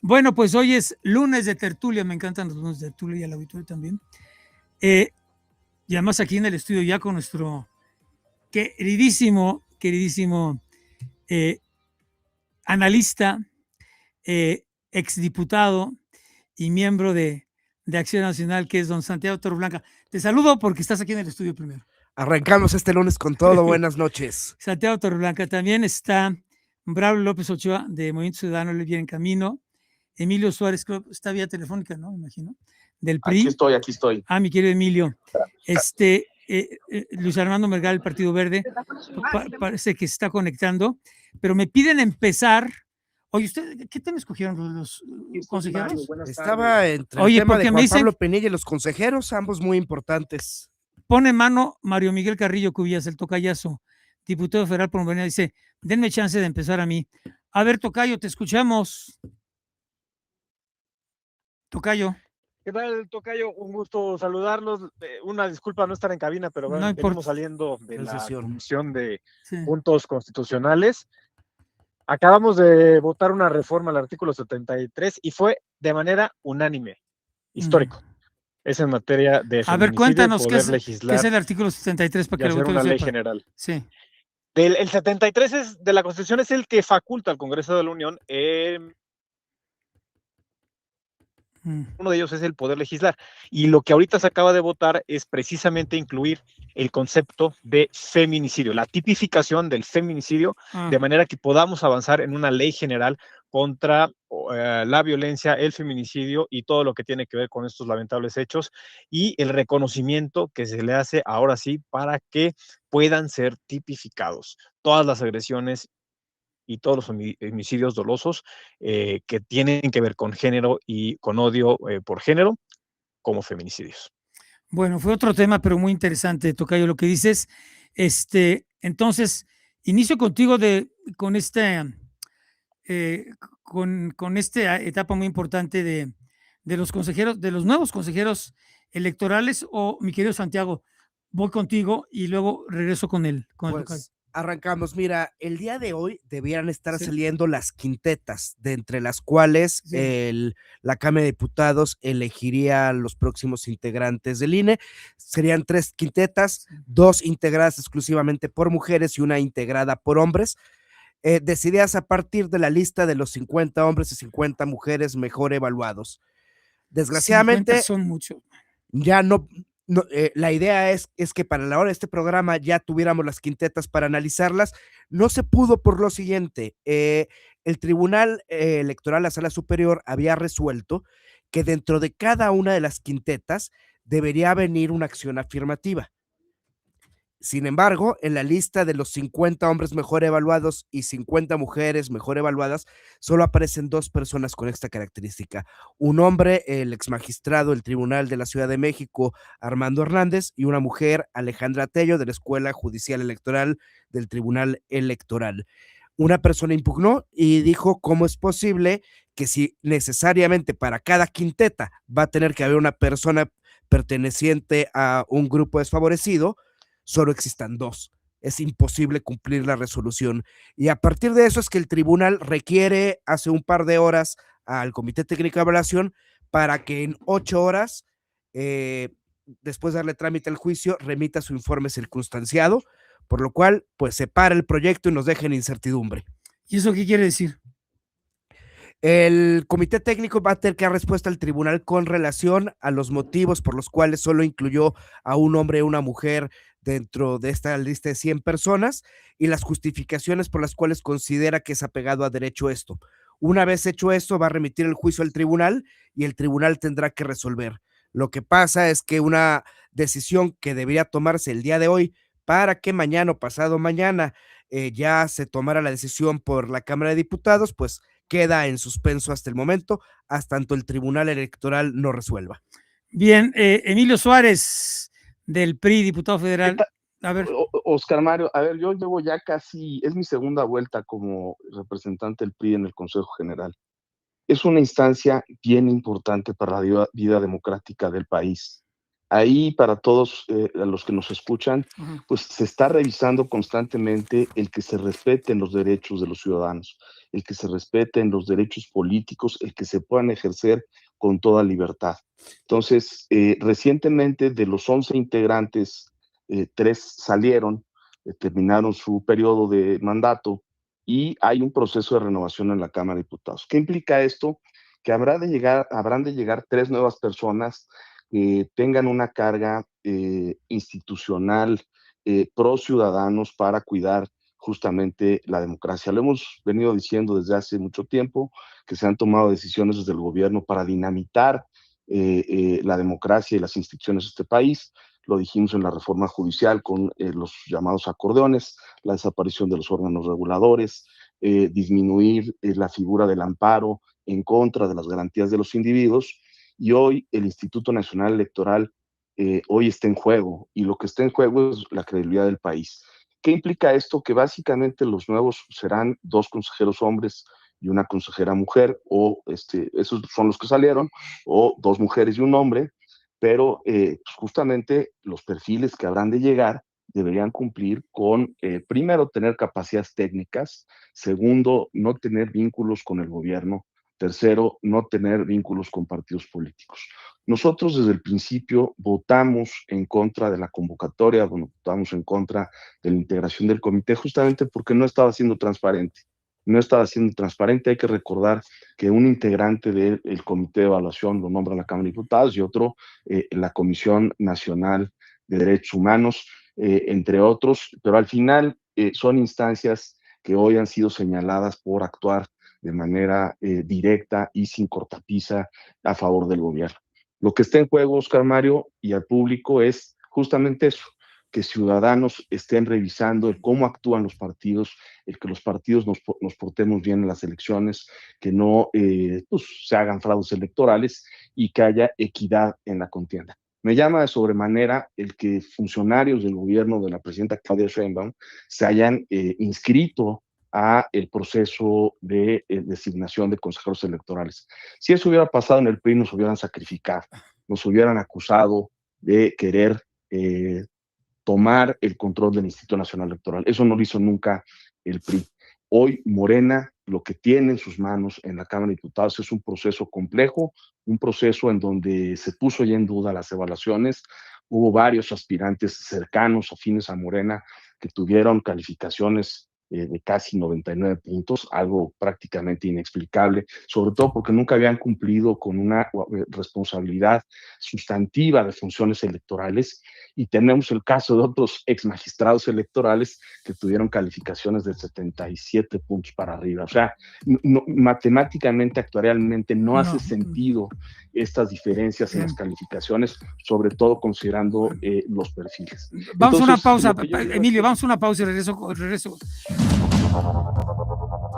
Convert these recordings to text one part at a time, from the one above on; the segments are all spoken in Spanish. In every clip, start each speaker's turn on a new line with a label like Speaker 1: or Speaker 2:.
Speaker 1: Bueno, pues hoy es lunes de tertulia, me encantan los lunes de tertulia y el auditorio también. Y además aquí en el estudio ya con nuestro queridísimo eh, analista, exdiputado y miembro de Acción Nacional, que es don Santiago Torreblanca. Te saludo porque estás aquí en el estudio primero.
Speaker 2: Arrancamos este lunes con todo. Buenas noches.
Speaker 1: Santiago Torreblanca. También está Braulio López Ochoa, de Movimiento Ciudadano, El Bien en Camino. Emilio Suárez, creo, está vía telefónica, ¿no? Me imagino. Del PRI.
Speaker 3: Aquí estoy.
Speaker 1: Ah, mi querido Emilio. Luis Armando Mergal, el Partido Verde, parece que se está conectando, pero me piden empezar. Oye, ¿usted qué tema escogieron los consejeros?
Speaker 2: Estaba entre el tema de Juan Pablo Penilla y los consejeros, ambos muy importantes.
Speaker 1: Pone mano Mario Miguel Carrillo Cubillas, el tocayazo, diputado federal por Morena, dice, denme chance de empezar a mí. A ver, tocayo, te escuchamos. Tocayo.
Speaker 4: ¿Qué tal, tocayo? Un gusto saludarlos. Una disculpa no estar en cabina, pero bueno,
Speaker 1: No
Speaker 4: venimos saliendo de la Comisión de
Speaker 1: Sí.
Speaker 4: Puntos Constitucionales. Acabamos de votar una reforma al artículo 73 y fue de manera unánime, histórico. Es en materia de feminicidio.
Speaker 1: A ver, cuéntanos
Speaker 4: poder
Speaker 1: qué
Speaker 4: legislar
Speaker 1: es el artículo 73 para que
Speaker 4: hacer una ley general.
Speaker 1: Sí.
Speaker 4: El 73 de la Constitución es el que faculta al Congreso de la Unión uno de ellos es el poder legislar. Y lo que ahorita se acaba de votar es precisamente incluir el concepto de feminicidio, la tipificación del feminicidio, de manera que podamos avanzar en una ley general contra la violencia, el feminicidio y todo lo que tiene que ver con estos lamentables hechos, y el reconocimiento que se le hace ahora sí para que puedan ser tipificados todas las agresiones y todos los homicidios dolosos que tienen que ver con género y con odio por género como feminicidios.
Speaker 1: Bueno, fue otro tema, pero muy interesante, tocayo, lo que dices. Entonces, inicio contigo con esta etapa muy importante de los consejeros, de los nuevos consejeros electorales, o mi querido Santiago, voy contigo y luego regreso con el tocayo.
Speaker 2: Arrancamos. Mira, el día de hoy debieran estar saliendo las quintetas, de entre las cuales la Cámara de Diputados elegiría a los próximos integrantes del INE. Serían 3 quintetas, 2 integradas exclusivamente por mujeres y 1 integrada por hombres, decididas a partir de la lista de los 50 hombres y 50 mujeres mejor evaluados. Desgraciadamente,
Speaker 1: son muchos.
Speaker 2: Ya no, la idea es que para la hora de este programa ya tuviéramos las quintetas para analizarlas. No se pudo por lo siguiente. El Tribunal Electoral, la Sala Superior, había resuelto que dentro de cada una de las quintetas debería venir una acción afirmativa. Sin embargo, en la lista de los 50 hombres mejor evaluados y 50 mujeres mejor evaluadas, solo aparecen 2 personas con esta característica. Un hombre, el exmagistrado del Tribunal de la Ciudad de México, Armando Hernández, y una mujer, Alejandra Tello, de la Escuela Judicial Electoral del Tribunal Electoral. Una persona impugnó y dijo cómo es posible que si necesariamente para cada quinteta va a tener que haber una persona perteneciente a un grupo desfavorecido, solo existan 2. Es imposible cumplir la resolución. Y a partir de eso es que el tribunal requiere hace un par de horas al Comité Técnico de Evaluación para que en 8 horas, después de darle trámite al juicio, remita su informe circunstanciado, por lo cual pues se para el proyecto y nos deja en incertidumbre.
Speaker 1: ¿Y eso qué quiere decir?
Speaker 2: El comité técnico va a tener que dar respuesta al tribunal con relación a los motivos por los cuales solo incluyó a un hombre y una mujer dentro de esta lista de 100 personas y las justificaciones por las cuales considera que es apegado a derecho esto. Una vez hecho esto, va a remitir el juicio al tribunal y el tribunal tendrá que resolver. Lo que pasa es que una decisión que debería tomarse el día de hoy para que mañana o pasado mañana ya se tomara la decisión por la Cámara de Diputados, pues queda en suspenso hasta el momento, hasta tanto el Tribunal Electoral no resuelva.
Speaker 1: Bien, Emilio Suárez, del PRI, diputado federal. A ver.
Speaker 3: Oscar Mario, a ver, yo llevo ya casi, es mi segunda vuelta como representante del PRI en el Consejo General. Es una instancia bien importante para la vida democrática del país. ahí para todos a los que nos escuchan, pues se está revisando constantemente el que se respeten los derechos de los ciudadanos, el que se respeten los derechos políticos, el que se puedan ejercer con toda libertad. Entonces, recientemente de los 11 integrantes, 3 salieron, terminaron su periodo de mandato y hay un proceso de renovación en la Cámara de Diputados. ¿Qué implica esto? Que habrán de llegar 3 nuevas personas que tengan una carga institucional pro ciudadanos para cuidar justamente la democracia. Lo hemos venido diciendo desde hace mucho tiempo, que se han tomado decisiones desde el gobierno para dinamitar la democracia y las instituciones de este país. Lo dijimos en la reforma judicial con los llamados acordeones, la desaparición de los órganos reguladores, disminuir la figura del amparo en contra de las garantías de los individuos, y hoy el Instituto Nacional Electoral hoy está en juego, y lo que está en juego es la credibilidad del país. ¿Qué implica esto? Que básicamente los nuevos serán 2 consejeros hombres y una consejera mujer, o esos son los que salieron, o 2 mujeres y un hombre, pero pues justamente los perfiles que habrán de llegar deberían cumplir con, primero, tener capacidades técnicas, segundo, no tener vínculos con el gobierno, tercero, no tener vínculos con partidos políticos. Nosotros desde el principio votamos en contra de la convocatoria, votamos en contra de la integración del comité, justamente porque no estaba siendo transparente. No estaba siendo transparente. Hay que recordar que un integrante del comité de evaluación lo nombra la Cámara de Diputados y otro la Comisión Nacional de Derechos Humanos, entre otros, pero al final son instancias que hoy han sido señaladas por actuar de manera directa y sin cortapisa a favor del gobierno. Lo que está en juego, Oscar Mario, y al público es justamente eso, que ciudadanos estén revisando el cómo actúan los partidos, el que los partidos nos portemos bien en las elecciones, que no pues, se hagan fraudes electorales y que haya equidad en la contienda. Me llama de sobremanera el que funcionarios del gobierno de la presidenta Claudia Sheinbaum se hayan inscrito a el proceso de designación de consejeros electorales. Si eso hubiera pasado en el PRI, nos hubieran sacrificado, nos hubieran acusado de querer tomar el control del Instituto Nacional Electoral. Eso no lo hizo nunca el PRI. Hoy Morena lo que tiene en sus manos en la Cámara de Diputados es un proceso complejo, un proceso en donde se puso ya en duda las evaluaciones. Hubo varios aspirantes cercanos, afines a Morena, que tuvieron calificaciones de casi 99 puntos, algo prácticamente inexplicable, sobre todo porque nunca habían cumplido con una responsabilidad sustantiva de funciones electorales, y tenemos el caso de otros ex magistrados electorales que tuvieron calificaciones de 77 puntos para arriba. O sea, matemáticamente, actuarialmente, no hace sentido estas diferencias en las calificaciones, sobre todo considerando los perfiles.
Speaker 1: Vamos a una pausa, Emilio, vamos a una pausa y regreso.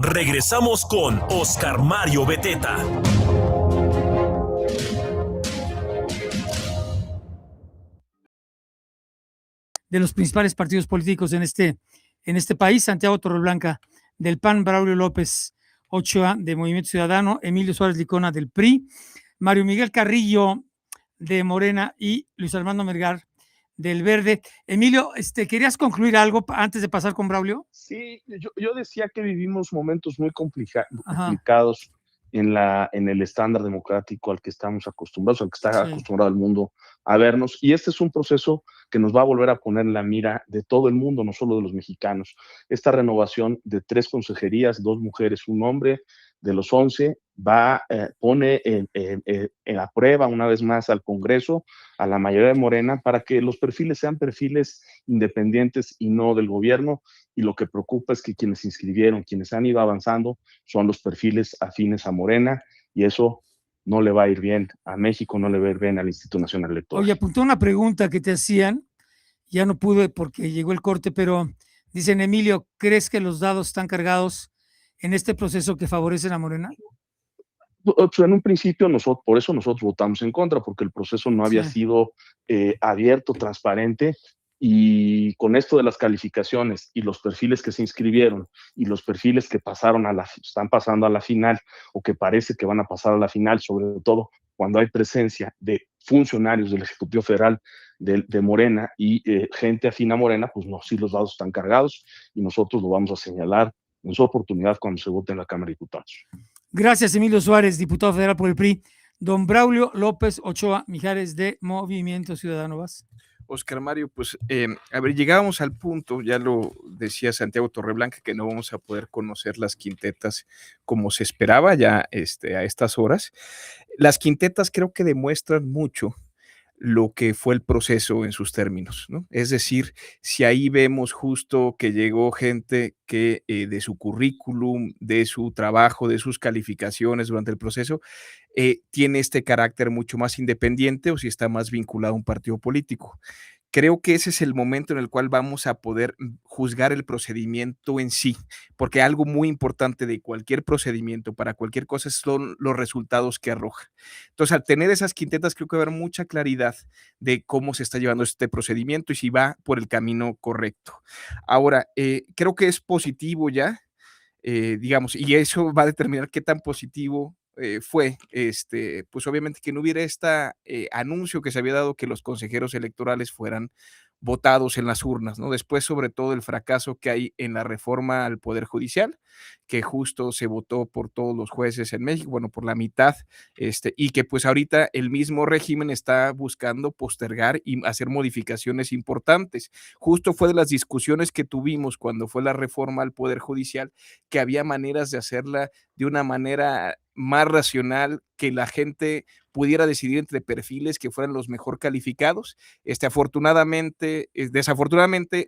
Speaker 5: Regresamos con Oscar Mario Beteta.
Speaker 1: De los principales partidos políticos en este país: Santiago Torreblanca del PAN, Braulio López Ochoa de Movimiento Ciudadano, Emilio Suárez Licona del PRI, Mario Miguel Carrillo de Morena y Luis Armando Melgar del Verde. Emilio, ¿querías concluir algo antes de pasar con Braulio?
Speaker 3: Sí, yo decía que vivimos momentos muy complicados en el estándar democrático al que estamos acostumbrados, al que está acostumbrado el mundo a vernos, y este es un proceso que nos va a volver a poner en la mira de todo el mundo, no solo de los mexicanos. Esta renovación de 3 consejerías, 2 mujeres, un hombre, de los 11, pone a prueba una vez más al Congreso, a la mayoría de Morena, para que los perfiles sean perfiles independientes y no del gobierno, y lo que preocupa es que quienes se inscribieron, quienes han ido avanzando, son los perfiles afines a Morena, y eso no le va a ir bien a México, no le va a ir bien al Instituto Nacional Electoral.
Speaker 1: Oye, apunté una pregunta que te hacían, ya no pude porque llegó el corte, pero dicen: Emilio, ¿crees que los dados están cargados en este proceso que favorecen a Morena?
Speaker 3: En un principio, por eso nosotros votamos en contra, porque el proceso no había sido abierto, transparente, y con esto de las calificaciones y los perfiles que se inscribieron y los perfiles que están pasando a la final, o que parece que van a pasar a la final, sobre todo cuando hay presencia de funcionarios del Ejecutivo Federal de Morena y gente afín a Morena, pues no, sí los dados están cargados y nosotros lo vamos a señalar en su oportunidad cuando se vote en la Cámara de Diputados.
Speaker 1: Gracias, Emilio Suárez, diputado federal por el PRI. Don Braulio López Ochoa Mijares, de Movimiento Ciudadano. ¿Vas?
Speaker 6: Oscar Mario, pues, a ver, llegábamos al punto, ya lo decía Santiago Torreblanca, que no vamos a poder conocer las quintetas como se esperaba ya a estas horas. Las quintetas creo que demuestran mucho lo que fue el proceso en sus términos, ¿no? Es decir, si ahí vemos justo que llegó gente que de su currículum, de su trabajo, de sus calificaciones durante el proceso, tiene este carácter mucho más independiente o si está más vinculado a un partido político. Creo que ese es el momento en el cual vamos a poder juzgar el procedimiento en sí, porque algo muy importante de cualquier procedimiento, para cualquier cosa, son los resultados que arroja. Entonces, al tener esas quintetas, creo que va a haber mucha claridad de cómo se está llevando este procedimiento y si va por el camino correcto. Ahora, creo que es positivo ya, digamos, y eso va a determinar qué tan positivo fue, pues obviamente que no hubiera anuncio que se había dado que los consejeros electorales fueran votados en las urnas, ¿no? Después, sobre todo, el fracaso que hay en la reforma al Poder Judicial, que justo se votó por todos los jueces en México, bueno, por la mitad, y que pues ahorita el mismo régimen está buscando postergar y hacer modificaciones importantes. Justo fue de las discusiones que tuvimos cuando fue la reforma al Poder Judicial, que había maneras de hacerla de una manera más racional, que la gente pudiera decidir entre perfiles que fueran los mejor calificados. Desafortunadamente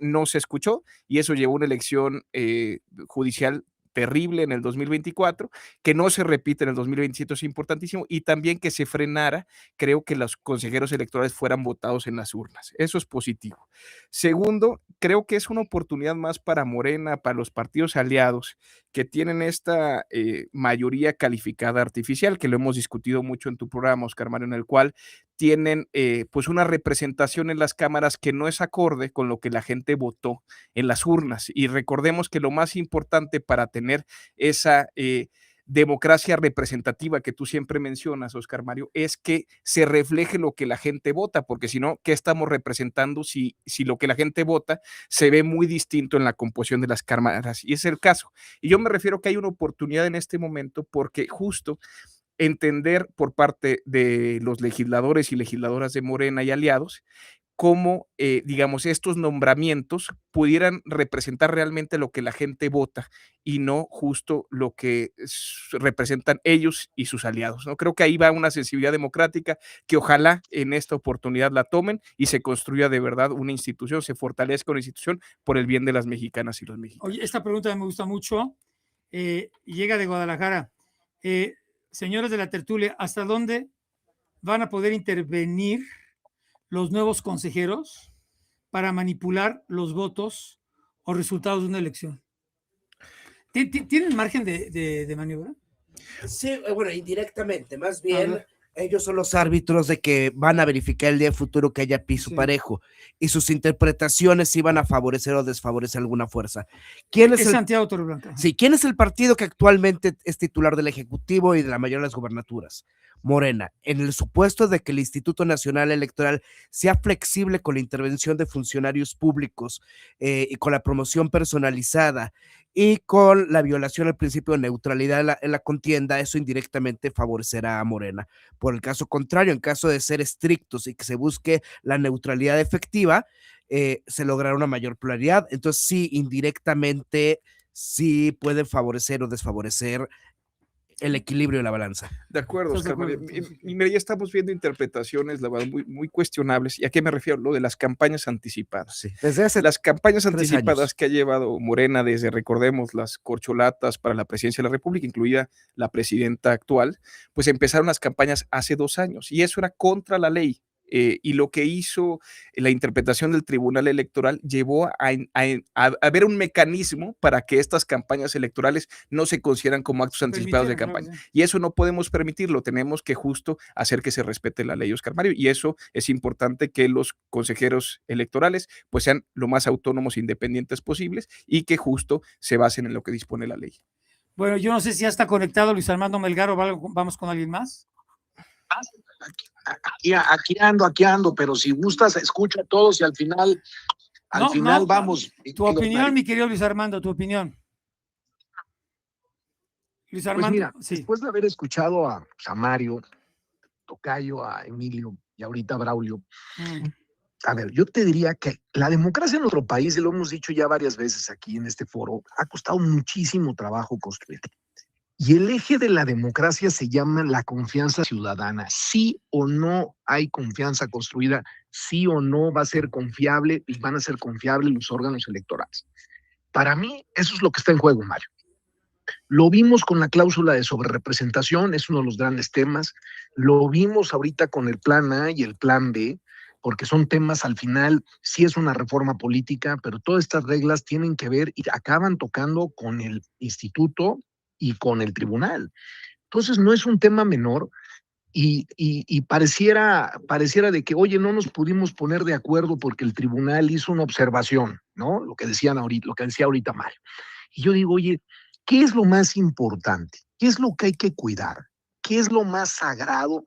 Speaker 6: no se escuchó y eso llevó a una elección judicial terrible en el 2024, que no se repite en el 2027, es importantísimo, y también que se frenara, creo que los consejeros electorales fueran votados en las urnas. Eso es positivo. Segundo, creo que es una oportunidad más para Morena, para los partidos aliados, que tienen esta mayoría calificada artificial, que lo hemos discutido mucho en tu programa, Oscar Mario, en el cual tienen pues una representación en las cámaras que no es acorde con lo que la gente votó en las urnas. Y recordemos que lo más importante para tener esa democracia representativa que tú siempre mencionas, Oscar Mario, es que se refleje lo que la gente vota, porque si no, ¿qué estamos representando si lo que la gente vota se ve muy distinto en la composición de las cámaras? Y es el caso. Y yo me refiero que hay una oportunidad en este momento porque justo entender por parte de los legisladores y legisladoras de Morena y aliados cómo, digamos, estos nombramientos pudieran representar realmente lo que la gente vota y no justo lo que representan ellos y sus aliados, ¿no? Creo que ahí va una sensibilidad democrática que ojalá en esta oportunidad la tomen y se construya de verdad una institución, se fortalezca una institución por el bien de las mexicanas y los mexicanos.
Speaker 1: Oye, esta pregunta me gusta mucho. Llega de Guadalajara. Señores de la tertulia, ¿hasta dónde van a poder intervenir los nuevos consejeros para manipular los votos o resultados de una elección? ¿Tienen margen de maniobra?
Speaker 2: Sí, bueno, indirectamente, más bien ellos son los árbitros de que van a verificar el día futuro que haya piso parejo y sus interpretaciones si van a favorecer o desfavorecer alguna fuerza. ¿Quién es
Speaker 1: Santiago Torreblanca?
Speaker 2: Sí, ¿quién es el partido que actualmente es titular del Ejecutivo y de la mayoría de las gubernaturas? Morena. En el supuesto de que el Instituto Nacional Electoral sea flexible con la intervención de funcionarios públicos y con la promoción personalizada y con la violación al principio de neutralidad en la contienda, eso indirectamente favorecerá a Morena. Por el caso contrario, en caso de ser estrictos y que se busque la neutralidad efectiva, se logrará una mayor pluralidad. Entonces, sí, indirectamente, sí pueden favorecer o desfavorecer el equilibrio de la balanza.
Speaker 6: De acuerdo, Oscar Mario. Y mira, ya estamos viendo interpretaciones, la verdad, muy, muy cuestionables. ¿Y a qué me refiero? Lo de las campañas anticipadas.
Speaker 2: Sí. Desde hace
Speaker 6: las campañas anticipadas
Speaker 2: años
Speaker 6: que ha llevado Morena desde, recordemos, las corcholatas para la presidencia de la República, incluida la presidenta actual, pues empezaron las campañas hace 2 años y eso era contra la ley. Y lo que hizo la interpretación del Tribunal Electoral llevó a ver un mecanismo para que estas campañas electorales no se consideran como actos anticipados de campaña. Claro, sí. Y eso no podemos permitirlo, tenemos que justo hacer que se respete la ley, Oscar Mario, y eso es importante que los consejeros electorales pues sean lo más autónomos e independientes posibles y que justo se basen en lo que dispone la ley.
Speaker 1: Bueno, yo no sé si ya está conectado Luis Armando Melgar o vamos con alguien más.
Speaker 7: Aquí ando, pero si gustas, escucha a todos y al final vamos.
Speaker 1: Tu opinión, mi querido Luis Armando, tu opinión. Luis Armando,
Speaker 7: pues mira,
Speaker 1: sí.
Speaker 7: Después de haber escuchado a Mario, Tocayo, a Emilio y ahorita a Braulio, a ver, yo te diría que la democracia en nuestro país, y lo hemos dicho ya varias veces aquí en este foro, ha costado muchísimo trabajo construir. Y el eje de la democracia se llama la confianza ciudadana. Sí o no hay confianza construida, sí o no va a ser confiable y van a ser confiables los órganos electorales. Para mí, eso es lo que está en juego, Mario. Lo vimos con la cláusula de sobrerepresentación, es uno de los grandes temas. Lo vimos ahorita con el plan A y el plan B, porque son temas al final, sí es una reforma política, pero todas estas reglas tienen que ver y acaban tocando con el instituto y con el tribunal. Entonces no es un tema menor y pareciera de que, oye, no nos pudimos poner de acuerdo porque el tribunal hizo una observación, ¿no? Lo que decía ahorita Mario. Y yo digo, oye, ¿qué es lo más importante? ¿Qué es lo que hay que cuidar? ¿Qué es lo más sagrado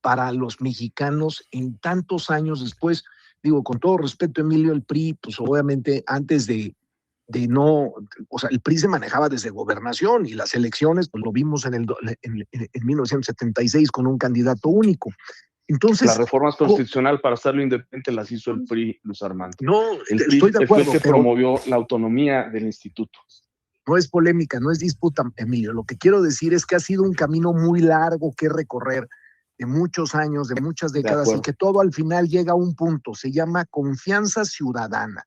Speaker 7: para los mexicanos en tantos años después? Digo, con todo respeto, Emilio, el PRI, pues obviamente antes de no, o sea, el PRI se manejaba desde gobernación y las elecciones, pues lo vimos en 1976 con un candidato único. Entonces,
Speaker 3: las reformas constitucionales para hacerlo independiente las hizo el PRI, Luis Armando.
Speaker 7: No,
Speaker 3: el PRI
Speaker 7: estoy de acuerdo.
Speaker 3: Fue el que promovió la autonomía del instituto.
Speaker 7: No es polémica, no es disputa, Emilio. Lo que quiero decir es que ha sido un camino muy largo que recorrer, de muchos años, de muchas décadas, y que todo al final llega a un punto, se llama confianza ciudadana.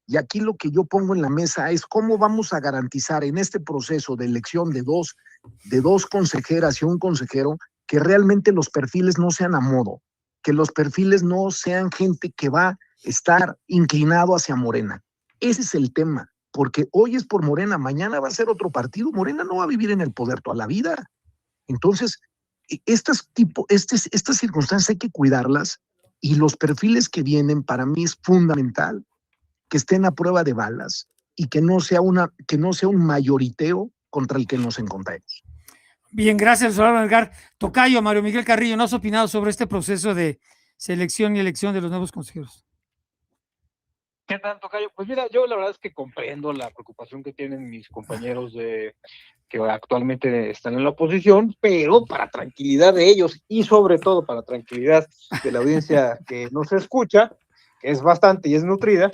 Speaker 7: Y aquí lo que yo pongo en la mesa es cómo vamos a garantizar en este proceso de elección de dos consejeras y un consejero que realmente los perfiles no sean a modo, que los perfiles no sean gente que va a estar inclinado hacia Morena. Ese es el tema, porque hoy es por Morena, mañana va a ser otro partido. Morena no va a vivir en el poder toda la vida. Entonces, estas circunstancias hay que cuidarlas y los perfiles que vienen para mí es fundamental que estén a prueba de balas y que no sea un mayoriteo contra el que nos encontremos.
Speaker 1: Bien, gracias, señor Edgar. Tocayo, Mario Miguel Carrillo, ¿no has opinado sobre este proceso de selección y elección de los nuevos consejeros?
Speaker 4: ¿Qué tal, Tocayo? Pues mira, yo la verdad es que comprendo la preocupación que tienen mis compañeros que actualmente están en la oposición, pero para tranquilidad de ellos y sobre todo para tranquilidad de la audiencia que nos escucha, que es bastante y es nutrida,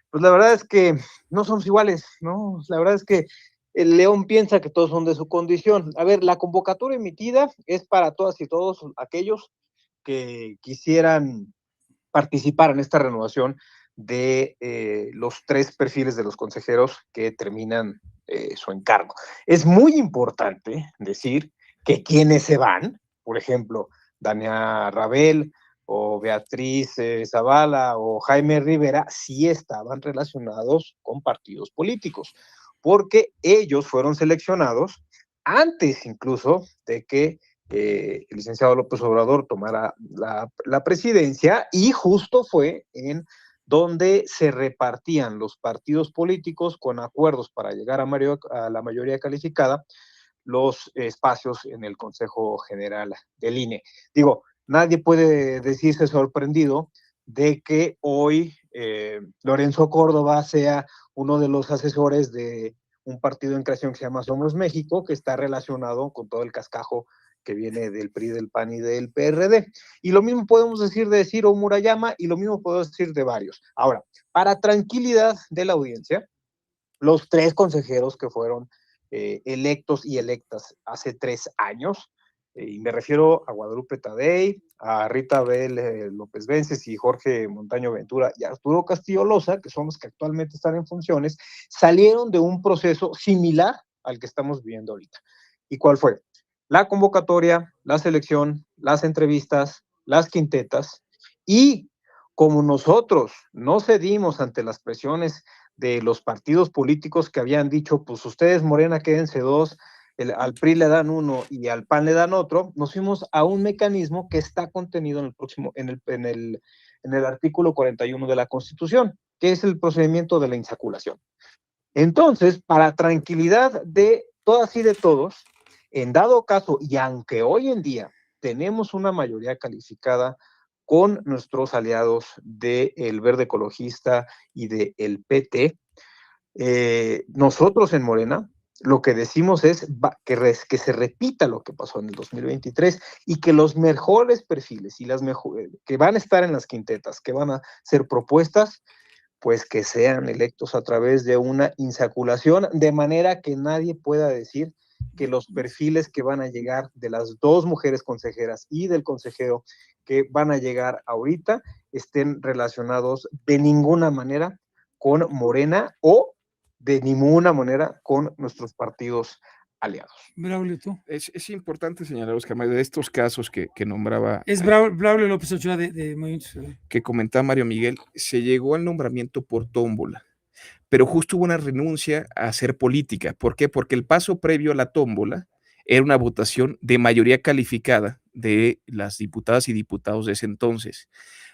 Speaker 4: pues la verdad es que no somos iguales, ¿no? La verdad es que el león piensa que todos son de su condición. A ver, la convocatoria emitida es para todas y todos aquellos que quisieran participar en esta renovación de los 3 perfiles de los consejeros que terminan su encargo. Es muy importante decir que quienes se van, por ejemplo, Dania Rabel, o Beatriz Zavala o Jaime Rivera, sí estaban relacionados con partidos políticos, porque ellos fueron seleccionados antes incluso de que el licenciado López Obrador tomara la presidencia, y justo fue en donde se repartían los partidos políticos con acuerdos para llegar a la mayoría calificada los espacios en el Consejo General del INE. Digo, nadie puede decirse sorprendido de que hoy Lorenzo Córdoba sea uno de los asesores de un partido en creación que se llama Somos México, que está relacionado con todo el cascajo que viene del PRI, del PAN y del PRD. Y lo mismo podemos decir de Ciro Murayama y lo mismo podemos decir de varios. Ahora, para tranquilidad de la audiencia, los 3 consejeros que fueron electos y electas hace 3 años, y me refiero a Guadalupe Tadei, a Rita Abel López Vences y Jorge Montaño Ventura y Arturo Castillo Loza, que son los que actualmente están en funciones, salieron de un proceso similar al que estamos viviendo ahorita. ¿Y cuál fue? La convocatoria, la selección, las entrevistas, las quintetas, y como nosotros no cedimos ante las presiones de los partidos políticos que habían dicho, pues ustedes, Morena, quédense 2, al PRI le dan 1 y al PAN le dan otro, nos fuimos a un mecanismo que está contenido en el artículo 41 de la Constitución, que es el procedimiento de la insaculación. Entonces, para tranquilidad de todas y de todos, en dado caso, y aunque hoy en día tenemos una mayoría calificada con nuestros aliados del Verde Ecologista y del PT. Nosotros en Morena lo que decimos es que se repita lo que pasó en el 2023 y que los mejores perfiles y que van a estar en las quintetas, que van a ser propuestas, pues que sean electos a través de una insaculación, de manera que nadie pueda decir que los perfiles que van a llegar de las dos mujeres consejeras y del consejero que van a llegar ahorita estén relacionados de ninguna manera con Morena o de ninguna manera con nuestros partidos aliados.
Speaker 1: Braulio, ¿tú?
Speaker 6: Es importante señalar, Oscar Mario, de estos casos que nombraba.
Speaker 1: Es Braulio López Ochoa de Movimiento Ciudadano.
Speaker 6: Que comentaba Mario Miguel, se llegó al nombramiento por tómbola, pero justo hubo una renuncia a hacer política. ¿Por qué? Porque el paso previo a la tómbola era una votación de mayoría calificada de las diputadas y diputados de ese entonces.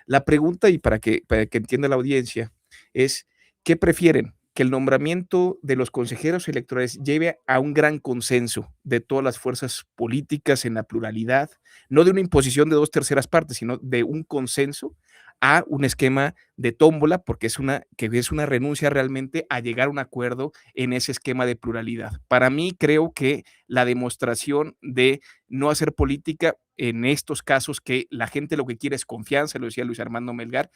Speaker 6: La pregunta, y para que entienda la audiencia, es, ¿qué prefieren? Que el nombramiento de los consejeros electorales lleve a un gran consenso de todas las fuerzas políticas en la pluralidad, no de una imposición de 2/3 partes, sino de un consenso a un esquema de tómbola, porque es una renuncia realmente a llegar a un acuerdo en ese esquema de pluralidad. Para mí, creo que la demostración de no hacer política en estos casos, que la gente lo que quiere es confianza, lo decía Luis Armando Melgar,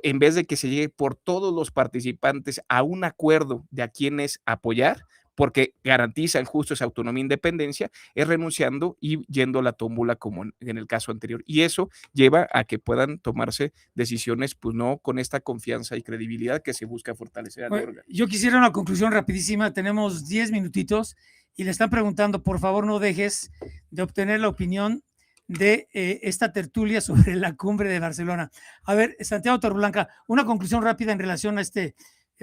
Speaker 6: en vez de que se llegue por todos los participantes a un acuerdo de a quienes apoyar, porque garantizan justo esa autonomía e independencia, es renunciando y yendo a la tómbola como en el caso anterior. Y eso lleva a que puedan tomarse decisiones, pues no con esta confianza y credibilidad que se busca fortalecer al órgano.
Speaker 1: Yo quisiera una conclusión rapidísima, tenemos 10 minutitos y le están preguntando, por favor no dejes de obtener la opinión de esta tertulia sobre la cumbre de Barcelona. A ver, Santiago Torreblanca, una conclusión rápida en relación a este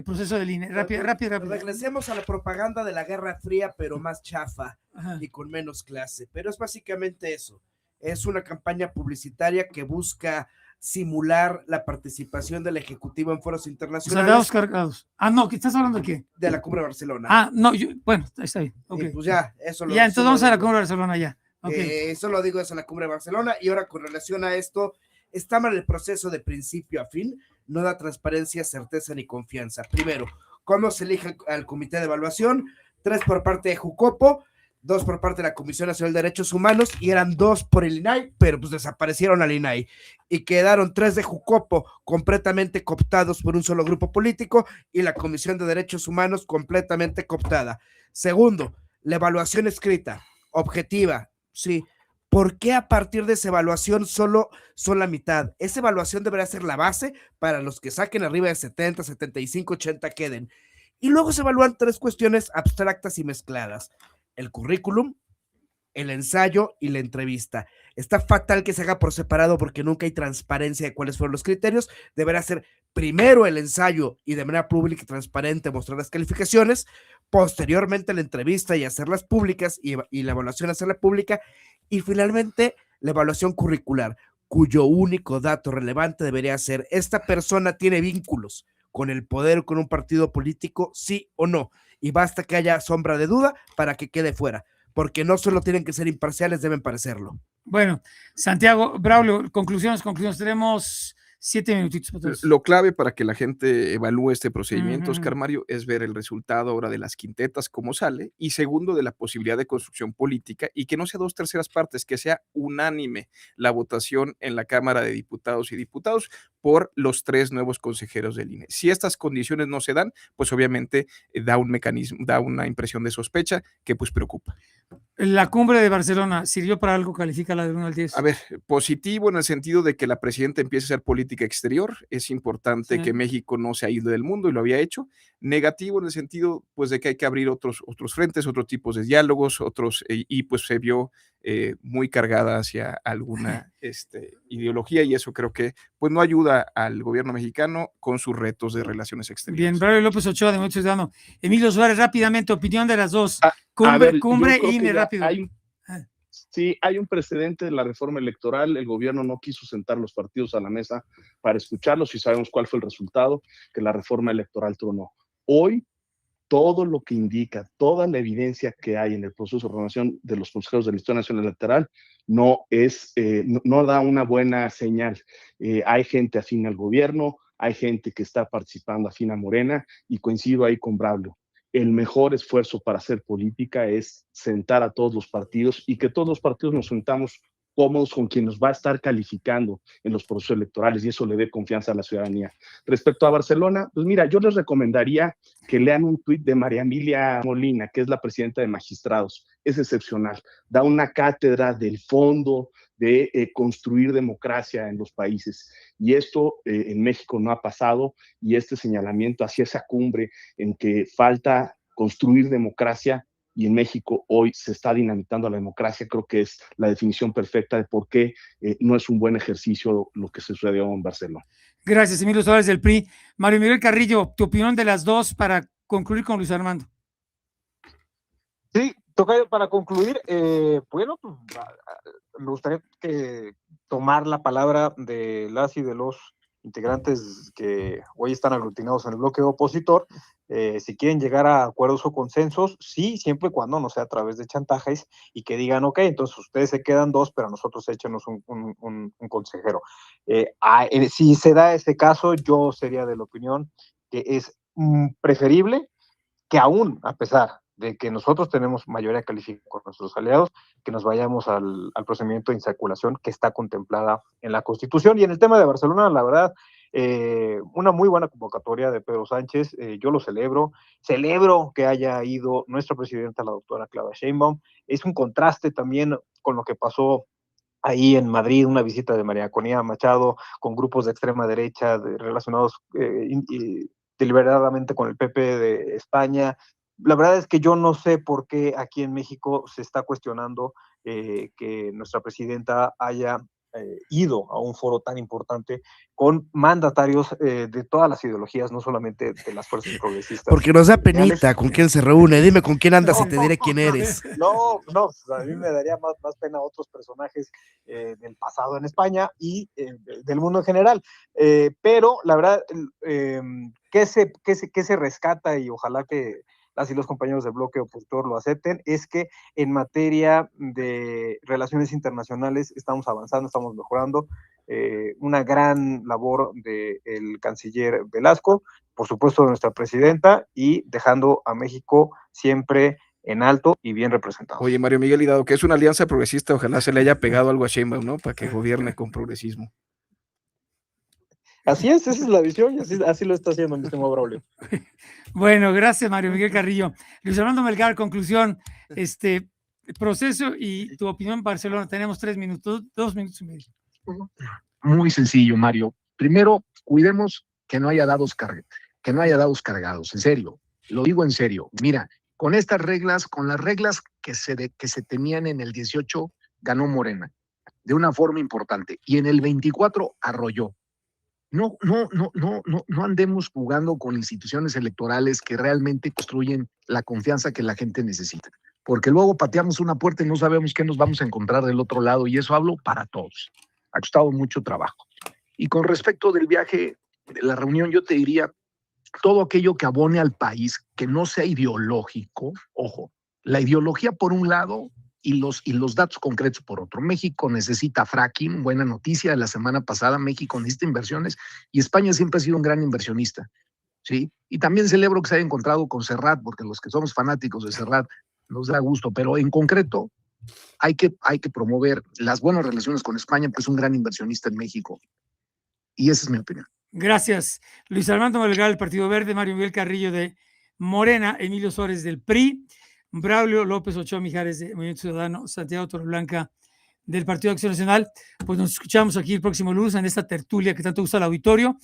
Speaker 1: proceso de línea. Rápido.
Speaker 2: Regresemos a la propaganda de la Guerra Fría, pero más chafa.
Speaker 1: Ajá.
Speaker 2: Y con menos clase. Pero es básicamente eso. Es una campaña publicitaria que busca simular la participación del Ejecutivo en foros internacionales.
Speaker 1: Soldados cargados. No, ¿qué estás hablando de qué?
Speaker 2: De la cumbre de Barcelona.
Speaker 1: No, bueno, está bien. Okay.
Speaker 2: Pues ya, eso lo
Speaker 1: ya, entonces vamos a la cumbre de Barcelona ya.
Speaker 2: Okay. Eso lo digo, es en la cumbre de Barcelona. Y ahora, con relación a esto, está mal el proceso de principio a fin, no da transparencia, certeza ni confianza. Primero, ¿cómo se elige al comité de evaluación? 3 por parte de Jucopo, 2 por parte de la Comisión Nacional de Derechos Humanos, y eran 2 por el INAI, pero pues desaparecieron al INAI, y quedaron 3 de Jucopo completamente cooptados por un solo grupo político, y la Comisión de Derechos Humanos completamente cooptada. Segundo, la evaluación escrita, objetiva, sí. ¿Por qué a partir de esa evaluación solo son la mitad? Esa evaluación debería ser la base para los que saquen arriba de 70, 75, 80 queden. Y luego se evalúan 3 cuestiones abstractas y mezcladas: el currículum, el ensayo y la entrevista. Está fatal que se haga por separado porque nunca hay transparencia de cuáles fueron los criterios. Deberá ser primero el ensayo y de manera pública y transparente mostrar las calificaciones, posteriormente la entrevista y hacerlas públicas y la evaluación hacerla pública, y finalmente la evaluación curricular, cuyo único dato relevante debería ser: ¿esta persona tiene vínculos con el poder o con un partido político, sí o no? Y basta que haya sombra de duda para que quede fuera, porque no solo tienen que ser imparciales, deben parecerlo.
Speaker 1: Bueno, Santiago, Braulio, conclusiones, tenemos 7 minutitos.
Speaker 6: Lo clave para que la gente evalúe este procedimiento, Oscar Mario, es ver el resultado ahora de las quintetas, cómo sale, y segundo, de la posibilidad de construcción política, y que no sea 2/3 partes, que sea unánime la votación en la Cámara de Diputados y Diputados por los 3 nuevos consejeros del INE. Si estas condiciones no se dan, pues obviamente da un mecanismo, da una impresión de sospecha que pues preocupa.
Speaker 1: La cumbre de Barcelona, ¿sirvió para algo? Califícala de 1 al 10.
Speaker 6: A ver, positivo en el sentido de que la presidenta empiece a hacer política exterior. Es importante que México no se ha ido del mundo y lo había hecho. Negativo en el sentido, pues, de que hay que abrir otros frentes, otros tipos de diálogos, y pues se vio muy cargada hacia alguna ideología, y eso creo que pues no ayuda al gobierno mexicano con sus retos de relaciones exteriores.
Speaker 1: Bien, Braulio López Ochoa de Movimiento Ciudadano. Emilio Suárez, rápidamente, opinión de las dos. Cumbre INE, rápido.
Speaker 3: Sí, hay un precedente de la reforma electoral. El gobierno no quiso sentar los partidos a la mesa para escucharlos, y sabemos cuál fue el resultado, que la reforma electoral tronó. Hoy todo lo que indica, toda la evidencia que hay en el proceso de renovación de los consejeros de la Historia Nacional Electoral no da una buena señal. Hay gente afín al gobierno, hay gente que está participando afín a Morena, y coincido ahí con Braulio. El mejor esfuerzo para hacer política es sentar a todos los partidos y que todos los partidos nos sentamos cómodos con quien nos va a estar calificando en los procesos electorales, y eso le dé confianza a la ciudadanía. Respecto a Barcelona, pues mira, yo les recomendaría que lean un tuit de María Emilia Molina, que es la presidenta de Magistrados. Es excepcional, da una cátedra del fondo de construir democracia en los países, y esto en México no ha pasado, y este señalamiento hacia esa cumbre en que falta construir democracia, y en México hoy se está dinamitando la democracia, creo que es la definición perfecta de por qué no es un buen ejercicio lo que se sucedió en Barcelona.
Speaker 1: Gracias, Emilio Suárez del PRI. Mario Miguel Carrillo, tu opinión de las dos para concluir con Luis Armando.
Speaker 4: Sí, tocayo, para concluir, bueno, pues, me gustaría tomar la palabra de las y de los integrantes que hoy están aglutinados en el bloque opositor. Si quieren llegar a acuerdos o consensos, sí, siempre y cuando no sea a través de chantajes, y que digan, ok, entonces ustedes se quedan dos, pero nosotros échenos un consejero. Si se da ese caso, yo sería de la opinión que es preferible que, aún a pesar de que nosotros tenemos mayoría calificada con nuestros aliados, que nos vayamos al procedimiento de insaculación que está contemplada en la Constitución. Y en el tema de Barcelona, la verdad, una muy buena convocatoria de Pedro Sánchez, yo lo celebro que haya ido nuestra presidenta, la doctora Claudia Sheinbaum. Es un contraste también con lo que pasó ahí en Madrid, una visita de María Conía Machado con grupos de extrema derecha relacionados deliberadamente con el PP de España. La verdad es que yo no sé por qué aquí en México se está cuestionando que nuestra presidenta haya ido a un foro tan importante con mandatarios de todas las ideologías, no solamente de las fuerzas progresistas.
Speaker 2: Porque nos da penita con quién se reúne. Dime con quién andas y te diré quién eres.
Speaker 4: No, a mí me daría más pena otros personajes del pasado en España y del mundo en general. Pero la verdad, ¿qué se rescata? Y ojalá que las y los compañeros del bloque opositor lo acepten, es que en materia de relaciones internacionales estamos avanzando, estamos mejorando. Una gran labor del canciller Velasco, por supuesto de nuestra presidenta, y dejando a México siempre en alto y bien representado.
Speaker 6: Oye, Mario Miguel, y dado que es una alianza progresista, ojalá se le haya pegado algo a Sheinbaum, ¿no? Para que gobierne con progresismo.
Speaker 4: Así es, esa es la visión, y así lo está haciendo mi estimado Braulio.
Speaker 1: Bueno, gracias, Mario Miguel Carrillo. Luis Armando Melgar, conclusión, proceso y tu opinión en Barcelona. Tenemos 3 minutos, 2 minutos y medio.
Speaker 7: Muy sencillo, Mario. Primero, cuidemos que no haya dados cargados, en serio, lo digo en serio. Mira, con estas reglas, con las reglas que se tenían en el 18, ganó Morena, de una forma importante, y en el 24 arrolló. No andemos jugando con instituciones electorales que realmente construyen la confianza que la gente necesita, porque luego pateamos una puerta y no sabemos qué nos vamos a encontrar del otro lado, y eso hablo para todos. Ha costado mucho trabajo. Y con respecto del viaje, de la reunión, yo te diría, todo aquello que abone al país, que no sea ideológico, ojo, la ideología por un lado y los datos concretos por otro. México necesita fracking, buena noticia de la semana pasada, México necesita inversiones, y España siempre ha sido un gran inversionista, ¿sí? Y también celebro que se haya encontrado con Serrat, porque los que somos fanáticos de Serrat nos da gusto, pero en concreto hay que promover las buenas relaciones con España, porque es un gran inversionista en México, y esa es mi opinión.
Speaker 1: Gracias, Luis Armando Melgar del Partido Verde, Mario Miguel Carrillo de Morena, Emilio Suárez del PRI, Braulio López Ochoa Mijares de Movimiento Ciudadano, Santiago Torreblanca del Partido de Acción Nacional. Pues nos escuchamos aquí el próximo lunes en esta tertulia que tanto gusta al auditorio.